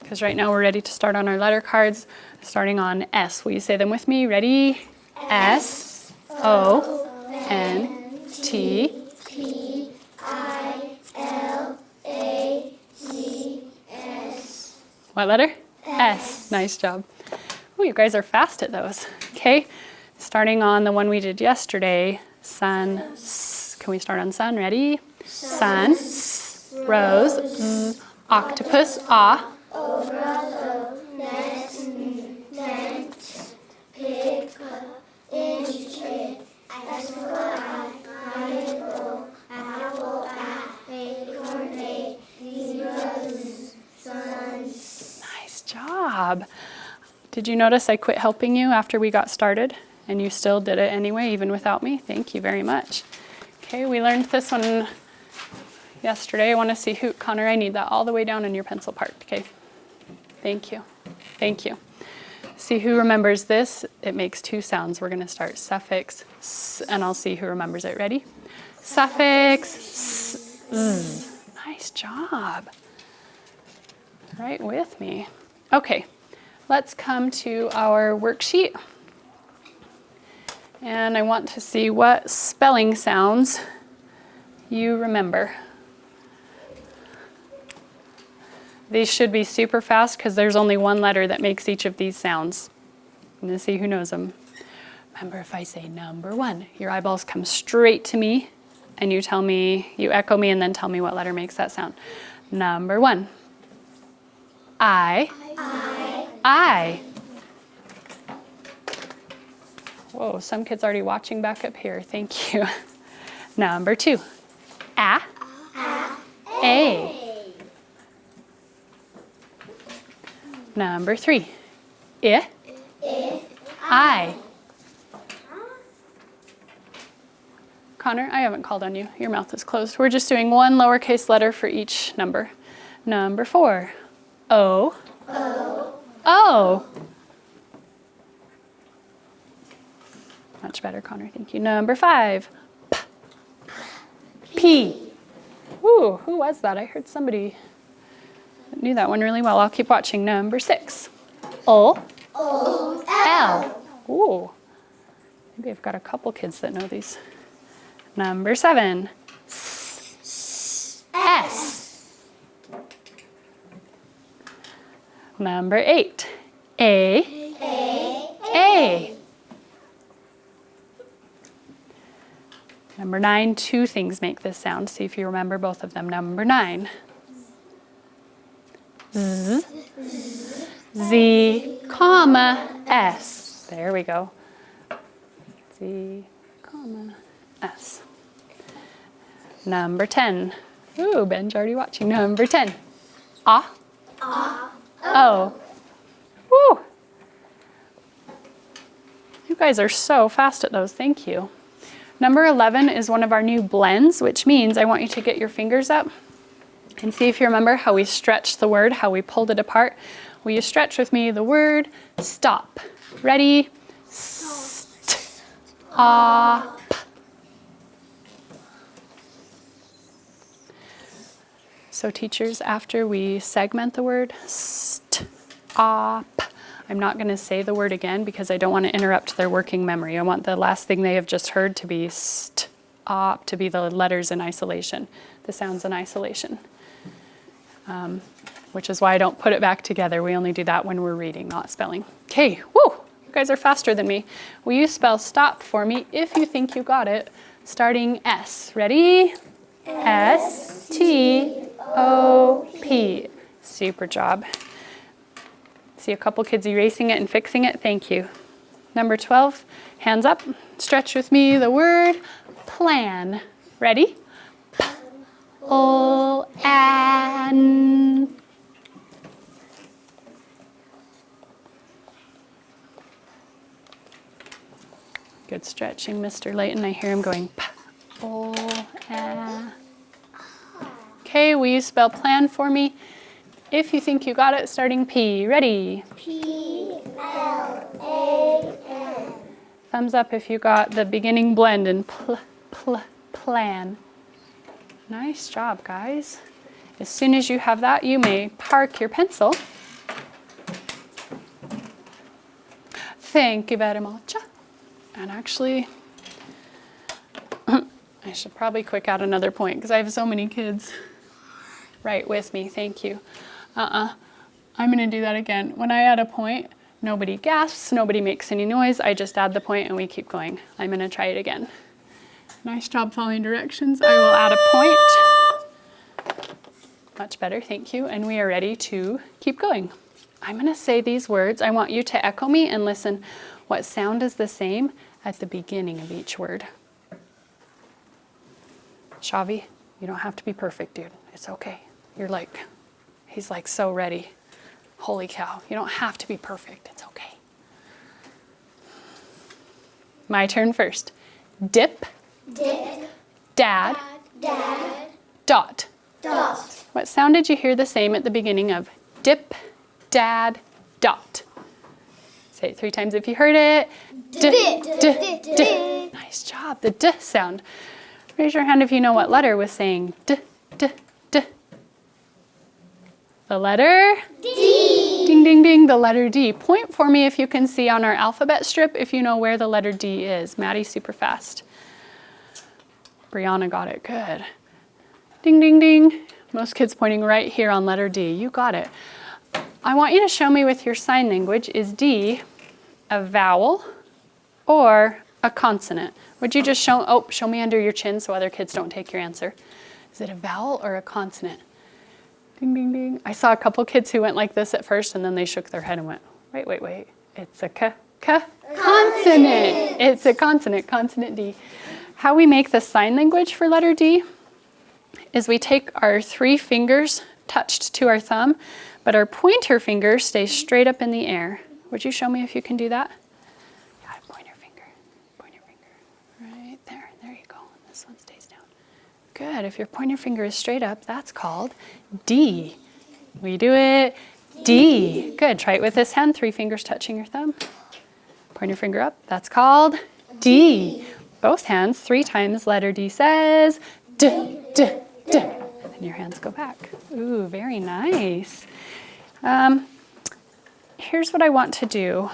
because right now we're ready to start on our letter cards, starting on S. Will you say them with me? Ready? S, O, N, T, P, I, L, A, Z, S. What letter? S. Nice job. Oh, you guys are fast at those. Okay, starting on the one we did yesterday, sun, S. Can we start on sun? Ready? Sun, S, rose, Z, octopus, ah. Nice job. Did you notice I quit helping you after we got started and you still did it anyway, even without me? Thank you very much. Okay, we learned this one yesterday. I want to see who, Connor, I need that all the way down in your pencil part. Okay, thank you. Thank you. See who remembers this. It makes two sounds. We're going to start suffix s, and I'll see who remembers it. Ready? Suffix s, z. Nice job. Right with me. Okay, let's come to our worksheet. And I want to see what spelling sounds you remember. These should be super fast because there's only one letter that makes each of these sounds. I'm going to see who knows them. Remember, if I say number one, your eyeballs come straight to me and you tell me, you echo me and then tell me what letter makes that sound. Number one. I. I. Whoa, some kids already watching back up here. Thank you. Number two. A. A. Number three. I. Connor, I haven't called on you. Your mouth is closed. We're just doing one lowercase letter for each number. Number four. O. O. Much better, Connor. Thank you. Number five. P. Ooh, who was that? I heard somebody that knew that one really well. I'll keep watching. Number six. O. L. Ooh. Maybe I've got a couple kids that know these. Number seven. S. Number eight. A. Number nine, two things make this sound. See if you remember both of them. Number nine. Z. Z, comma, S. There we go. Z, comma, S. Number 10. Ooh, Ben's already watching. Number 10. Ah. O. Woo. You guys are so fast at those. Thank you. Number 11 is one of our new blends, which means I want you to get your fingers up and see if you remember how we stretched the word, how we pulled it apart. Will you stretch with me the word stop? Ready? Stop. So teachers, after we segment the word stop, I'm not going to say the word again because I don't want to interrupt their working memory. I want the last thing they have just heard to be stop, to be the letters in isolation, the sounds in isolation. Which is why I don't put it back together. We only do that when we're reading, not spelling. Okay, woo, you guys are faster than me. Will you spell stop for me if you think you got it, starting S. Ready? S-T-O-P. Super job. See a couple kids erasing it and fixing it. Thank you. Number 12, hands up. Stretch with me the word plan. Ready? P-L-A-N. Good stretching, Mr. Layton. I hear him going P-O-A. Okay, will you spell plan for me? If you think you got it, starting P. Ready? P-L-A-N. Thumbs up if you got the beginning blend in plan. Nice job, guys. As soon as you have that, you may park your pencil Thank you very much. And actually, I should probably quick out another point because I have so many kids right with me. Thank you. I'm going to do that again. When I add a point, nobody gasps, nobody makes any noise. I just add the point and we keep going. I'm going to try it again. Nice job following directions. I will add a point. Much better, thank you. And we are ready to keep going. I'm going to say these words. I want you to echo me and listen what sound is the same at the beginning of each word. Shavi, you don't have to be perfect, dude. It's okay. He's like so ready. Holy cow, you don't have to be perfect. It's okay. My turn first. Dip. Dip. Dad. Dad. Dot. Dot. What sound did you hear the same at the beginning of dip, dad, dot? Say it 3 times if you heard it. D, d, d. Nice job. The d sound. Raise your hand if you know what letter was saying d, d, d. The letter? D. Ding, ding, ding. The letter D. Point for me if you can see on our alphabet strip if you know where the letter D is. Maddie, super fast. Brianna got it. Good. Ding, ding, ding. Most kids pointing right here on letter D. You got it. I want you to show me with your sign language, is D a vowel or a consonant? Would you just show me under your chin so other kids don't take your answer. Is it a vowel or a consonant? Ding, ding, ding. I saw a couple kids who went like this at first and then they shook their head and went, wait. It's a consonant. It's a consonant, consonant D. How we make the sign language for letter D is we take our 3 fingers touched to our thumb, but our pointer finger stays straight up in the air. Would you show me if you can do that? Yeah, point your finger. Right there. There you go. This one stays down. Good. If your pointer finger is straight up, that's called D. We do it. D. Good. Try it with this hand. 3 fingers touching your thumb. Point your finger up. That's called D. Both hands 3 times. Letter D says D, D, D. And then your hands go back. Ooh, very nice. Here's what I want to do.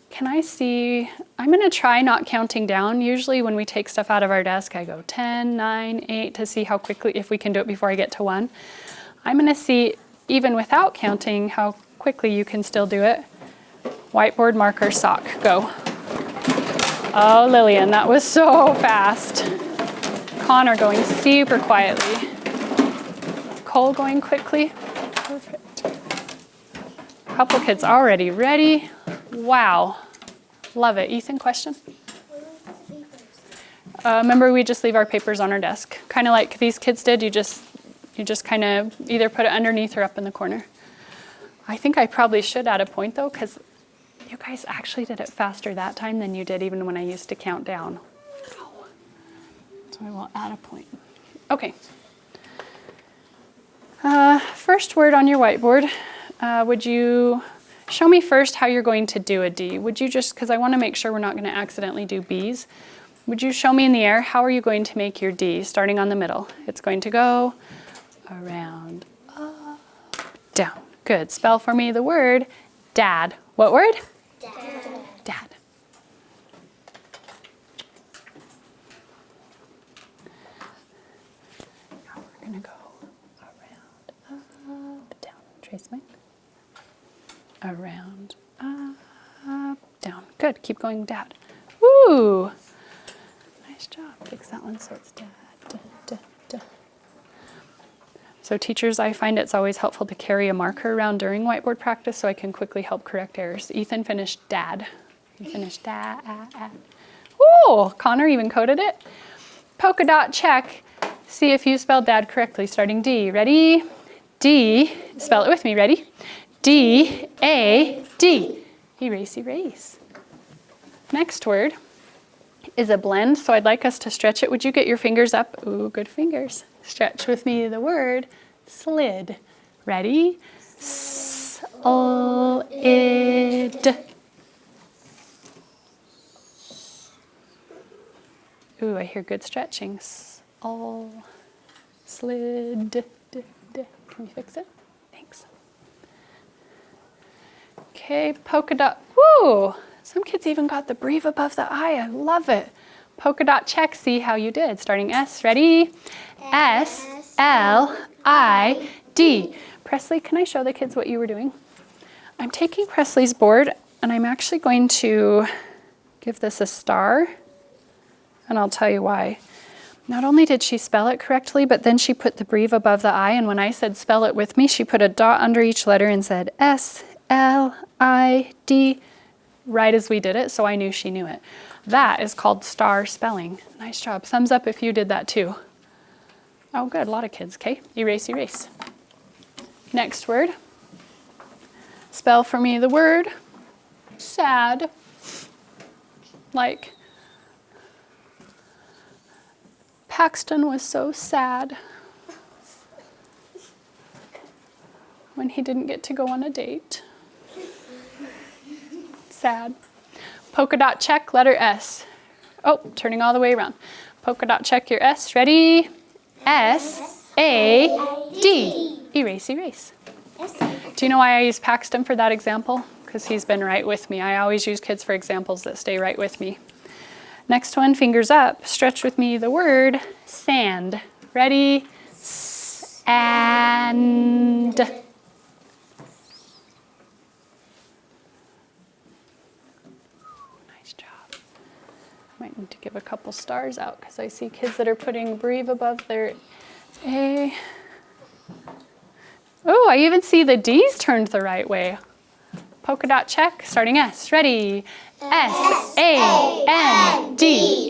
Can I see? I'm going to try not counting down. Usually when we take stuff out of our desk, I go 10, 9, 8 to see how quickly, if we can do it before I get to 1. I'm going to see, even without counting, how quickly you can still do it. Whiteboard, marker, sock, go. Oh, Lillian, that was so fast. Connor going super quietly. Cole going quickly. Perfect. Couple kids already ready. Wow. Love it. Ethan, question? Remember, we just leave our papers on our desk. Kind of like these kids did. You just kind of either put it underneath or up in the corner. I think I probably should add a point, though, because you guys actually did it faster that time than you did even when I used to count down. Wow. So I will add a point. Okay. First word on your whiteboard. Would you show me first how you're going to do a D? Would you just, because I want to make sure we're not going to accidentally do B's. Would you show me in the air, how are you going to make your D, starting on the middle? It's going to go around, up, down. Good. Spell for me the word dad. What word? Dad. Dad. Now we're going to go around, up, down. Trace mine. Around, up, down. Good. Keep going, dad. Woo! Nice job. Fix that one so it's dad. Da, da, da. So teachers, I find it's always helpful to carry a marker around during whiteboard practice so I can quickly help correct errors. Ethan finished dad. You finished dad. Ooh! Connor even coded it. Polka dot check. See if you spelled dad correctly, starting D. Ready? D. Spell it with me. Ready? D, A, D. Erase, erase. Next word is a blend, so I'd like us to stretch it. Would you get your fingers up? Ooh, good fingers. Stretch with me the word slid. Ready? S-L-I-D. Ooh, I hear good stretching. S-L, slid. Can we fix it? Thanks. Okay. Okay, polka dot. Woo! Some kids even got the breathe above the I. I love it. Polka dot check. See how you did. Starting S. Ready? S, L, I, D. Presley, can I show the kids what you were doing? I'm taking Presley's board and I'm actually going to give this a star. And I'll tell you why. Not only did she spell it correctly, but then she put the breathe above the I, and when I said spell it with me, she put a dot under each letter and said S-L-I-D, right as we did it, so I knew she knew it. That is called star spelling. Nice job. Thumbs up if you did that too. Oh, good. A lot of kids. Okay, erase, erase. Next word. Spell for me the word sad. Like, Paxton was so sad when he didn't get to go on a date. Sad. Polka dot check, letter S. Oh, turning all the way around. Polka dot check your S. Ready? S-A-D. Erase, erase. Do you know why I use Paxton for that example? Because he's been right with me. I always use kids for examples that stay right with me. Next one, fingers up. Stretch with me the word sand. Ready? And. Nice job. Might need to give a couple stars out because I see kids that are putting breathe above their A. Oh, I even see the D's turned the right way. Polka dot check, starting S. Ready? S-A-N-D.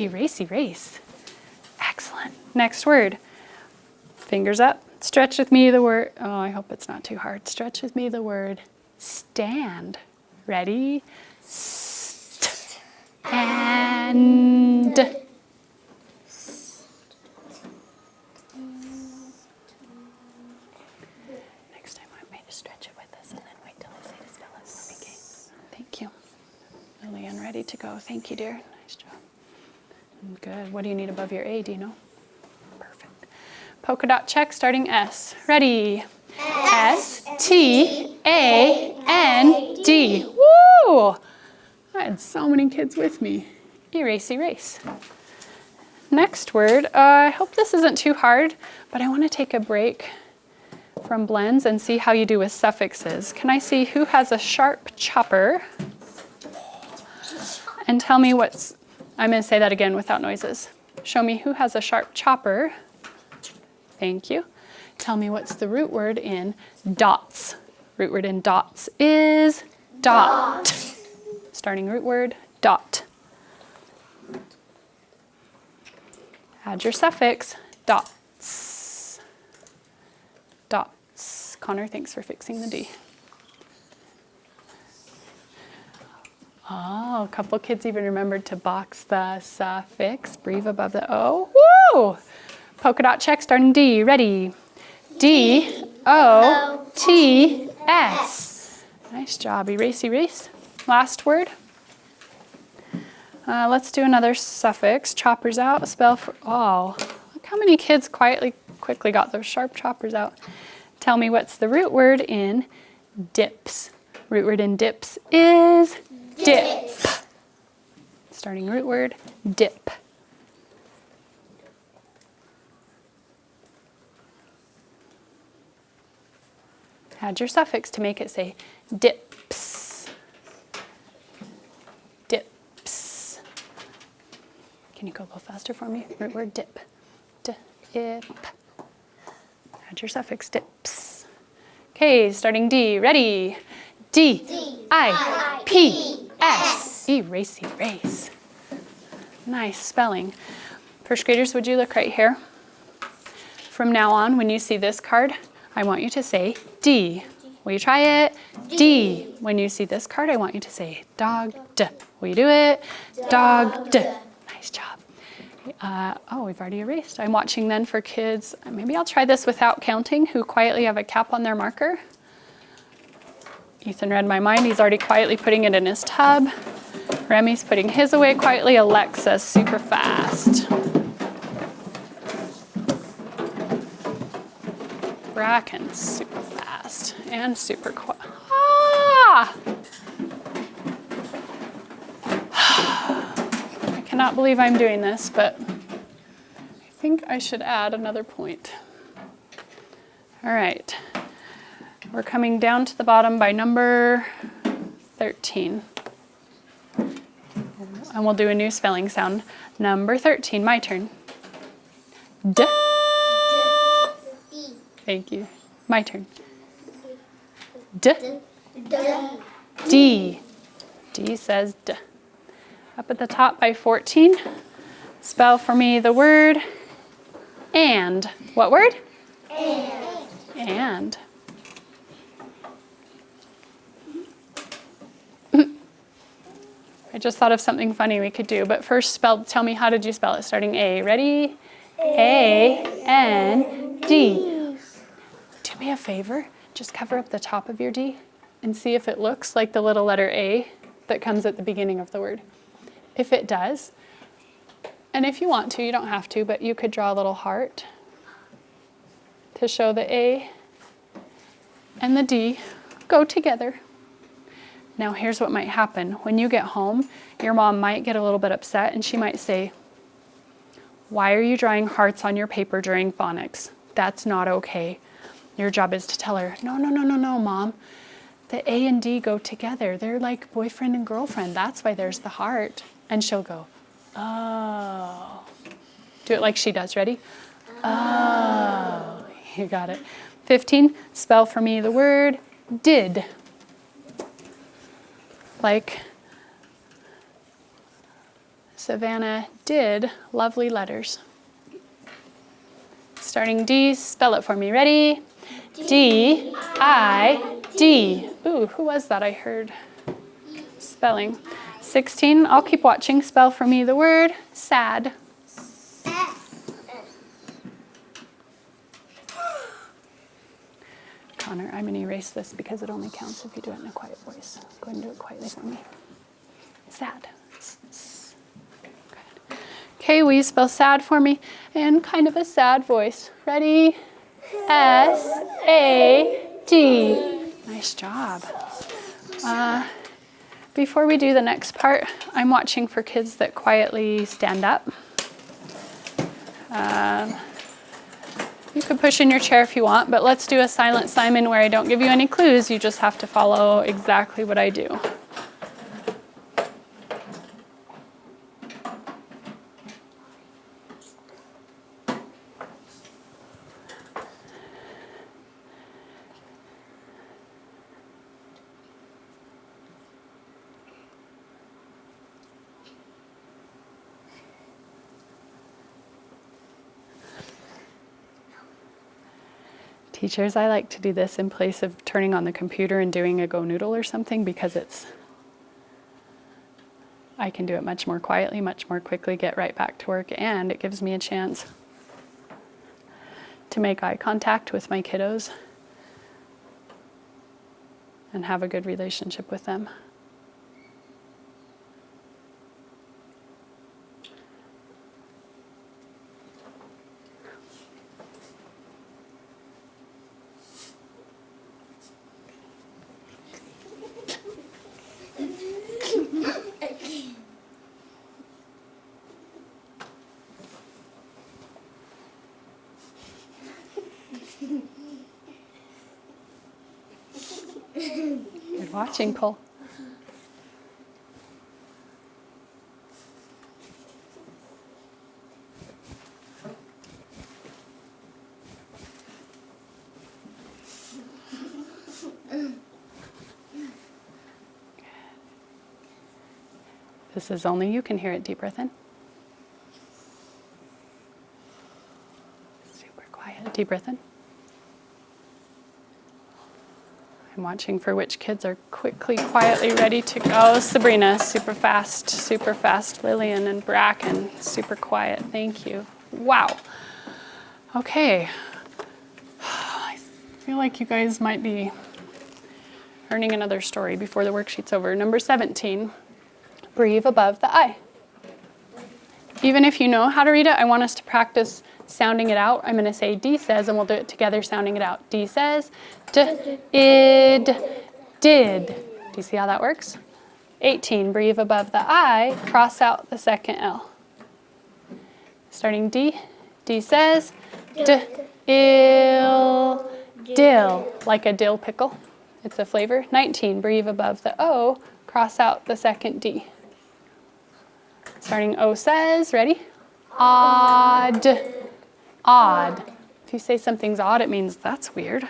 Erase, erase. Excellent. Next word. Fingers up. Stretch with me the word. Oh, I hope it's not too hard. Stretch with me the word stand. Ready? And. Next time I might stretch it with us and then wait till I say to spell it. Okay. Thank you. Lillian, ready to go. Thank you, dear. Nice job. Good. What do you need above your A? Do you know? Perfect. Polka dot check, starting S. Ready? S-T-A-N-D. Woo! I had so many kids with me. Erase, erase. Next word. I hope this isn't too hard, but I want to take a break from blends and see how you do with suffixes. Can I see who has a sharp chopper? And tell me what's, I'm going to say that again without noises. Show me who has a sharp chopper. Thank you. Tell me what's the root word in dots. Root word in dots is dot. Starting root word, dot. Add your suffix, dots. Dots. Connor, thanks for fixing the D. Oh, a couple kids even remembered to box the suffix, breathe above the O. Woo! Polka dot check, starting D. Ready? D-O-T-S. Nice job. Erase, erase. Last word. Let's do another suffix. Choppers out. Spell for, oh, look how many kids quickly got those sharp choppers out. Tell me what's the root word in dips. Root word in dips is dip. Starting root word, dip. Add your suffix to make it say dips. Dips. Can you go a little faster for me? Root word dip. Dip. Add your suffix, dips. Okay, starting D. Ready? D-I-P-S. Erase, erase. Nice spelling. First graders, would you look right here? From now on, when you see this card, I want you to say D. Will you try it? D. When you see this card, I want you to say dog, D. Will you do it? Dog, D. Nice job. Oh, we've already erased. I'm watching then for kids. Maybe I'll try this without counting, who quietly have a cap on their marker. Ethan read my mind. He's already quietly putting it in his tub. Remy's putting his away quietly. Alexa's super fast. Bracken's super fast and super quiet. Ah! Ah! I cannot believe I'm doing this, but I think I should add another point. All right. We're coming down to the bottom by number 13. And we'll do a new spelling sound. Number 13, my turn. D. D. Thank you. My turn. D. D. D. D says D. Up at the top by 14, spell for me the word and. What word? And. I just thought of something funny we could do, but first tell me, how did you spell it? Starting A. Ready? A-N-D. Do me a favor, just cover up the top of your D and see if it looks like the little letter A that comes at the beginning of the word. If it does, and if you want to, you don't have to, but you could draw a little heart to show the A and the D go together. Now here's what might happen. When you get home, your mom might get a little bit upset and she might say, "Why are you drawing hearts on your paper during phonics? That's not okay." Your job is to tell her, no, Mom. The A and D go together. They're like boyfriend and girlfriend. That's why there's the heart. And she'll go, oh. Do it like she does. Ready? Oh. You got it. 15, spell for me the word did. Like Savannah did lovely letters. Starting D, spell it for me. Ready? D-I-D. Ooh, who was that I heard spelling? 16, I'll keep watching. Spell for me the word sad. Connor, I'm going to erase this because it only counts if you do it in a quiet voice. Go ahead and do it quietly for me. Sad. Good. Okay, will you spell sad for me? And kind of a sad voice. Ready? S-A-D. Nice job. Before we do the next part, I'm watching for kids that quietly stand up. You could push in your chair if you want, but let's do a silent Simon where I don't give you any clues. You just have to follow exactly what I do. Teachers, I like to do this in place of turning on the computer and doing a Go Noodle or something because I can do it much more quietly, much more quickly, get right back to work, and it gives me a chance to make eye contact with my kiddos and have a good relationship with them. Good watching, Cole. This is only you can hear it. Deep breath in. Super quiet. Deep breath in. I'm watching for which kids are quickly, quietly ready to go. Sabrina, super fast. Lillian and Bracken, super quiet. Thank you. Wow. Okay. I feel like you guys might be earning another story before the worksheet's over. Number 17, breathe above the I. Even if you know how to read it, I want us to practice sounding it out. I'm going to say D says, and we'll do it together sounding it out. D says, D-id, did. Do you see how that works? 18, breathe above the I, cross out the second L. Starting D, D says, D, ill, dill, like a dill pickle. It's a flavor. 19, breathe above the O, cross out the second D. Starting O says, ready? Odd, odd. If you say something's odd, it means that's weird.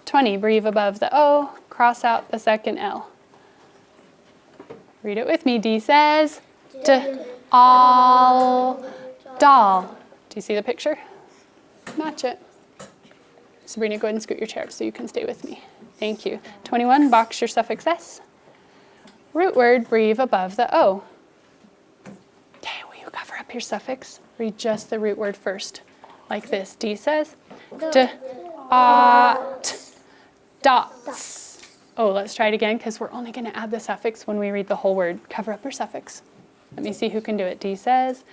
20, breathe above the O, cross out the second L. Read it with me. D says, all, doll. Do you see the picture? Match it. Sabrina, go ahead and scoot your chair up so you can stay with me. Thank you. 21, box your suffix S. Root word, breathe above the O. Okay, will you cover up your suffix? Read just the root word first. Like this. D says, dots. Oh, let's try it again because we're only going to add the suffix when we read the whole word. Cover up your suffix. Let me see who can do it. D says,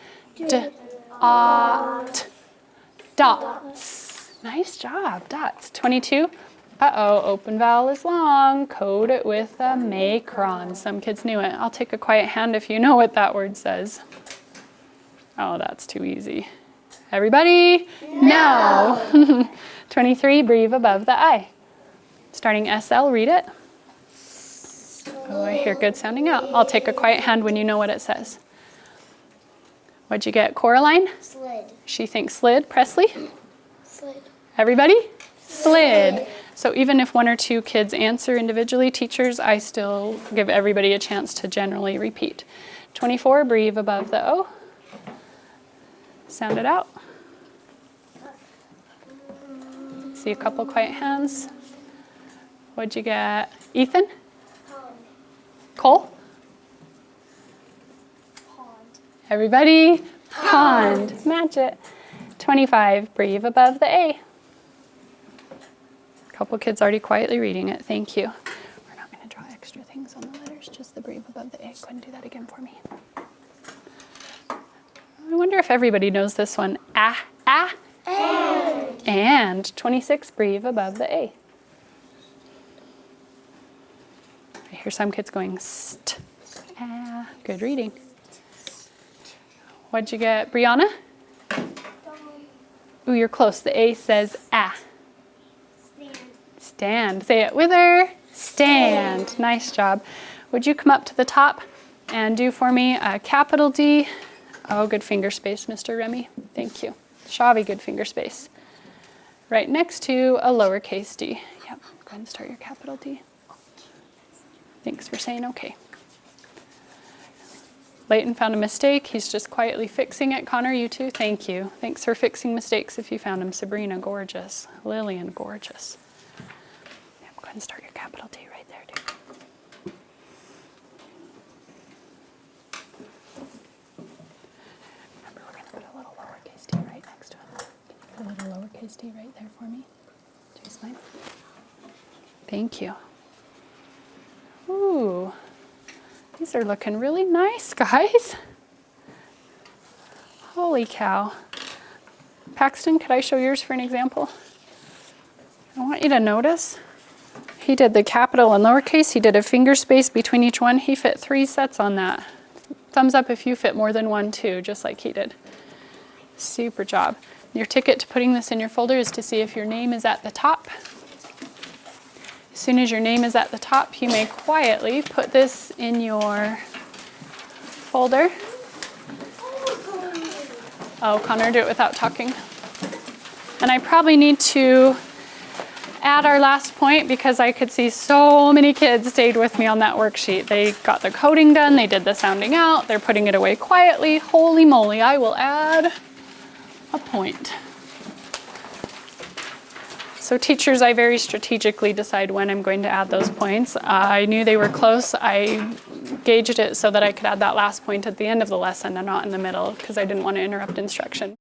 dots. Nice job, dots. 22. Uh-oh, open vowel is long. Code it with a macron. Some kids knew it. I'll take a quiet hand if you know what that word says. Oh, that's too easy. Everybody? No. 23, breathe above the I. Starting SL, read it. Oh, I hear good sounding out. I'll take a quiet hand when you know what it says. What'd you get, Coraline? Slid. She thinks slid. Presley? Slid. Everybody? Slid. So even if one or two kids answer individually, teachers, I still give everybody a chance to generally repeat. 24, breathe above the O. Sound it out. See a couple quiet hands. What'd you get? Ethan? Cole? Pond. Everybody? Pond. Match it. 25, breathe above the A. A couple kids already quietly reading it. Thank you. We're not going to draw extra things on the letters, just the breathe above the A. Go ahead and do that again for me. I wonder if everybody knows this one. And 26, breathe above the A. I hear some kids going st, ah. Good reading. What'd you get, Brianna? Ooh, you're close. The A says ah. Stand. Stand. Say it with her. Stand. Nice job. Would you come up to the top and do for me a capital D? Oh, good finger space, Mr. Remy. Thank you. Shavi, good finger space. Right next to a lowercase d. Yep, go ahead and start your capital D. Thanks for saying okay. Leighton found a mistake. He's just quietly fixing it. Connor, you too? Thank you. Thanks for fixing mistakes if you found them. Sabrina, gorgeous. Lillian, gorgeous. Yep, go ahead and start your capital D right there, dude. Remember, we're going to put a little lowercase d right next to him. Can you put a little lowercase d right there for me? Do you smile? Thank you. Ooh, these are looking really nice, guys. Holy cow. Paxton, could I show yours for an example? I want you to notice. He did the capital and lowercase. He did a finger space between each one. He fit 3 sets on that. Thumbs up if you fit more than 1 too, just like he did. Super job. Your ticket to putting this in your folder is to see if your name is at the top. As soon as your name is at the top, you may quietly put this in your folder. Oh, Connor, do it without talking. And I probably need to add our last point because I could see so many kids stayed with me on that worksheet. They got the coding done, they did the sounding out, they're putting it away quietly. Holy moly, I will add a point. So teachers, I very strategically decide when I'm going to add those points. I knew they were close. I gauged it so that I could add that last point at the end of the lesson and not in the middle because I didn't want to interrupt instruction.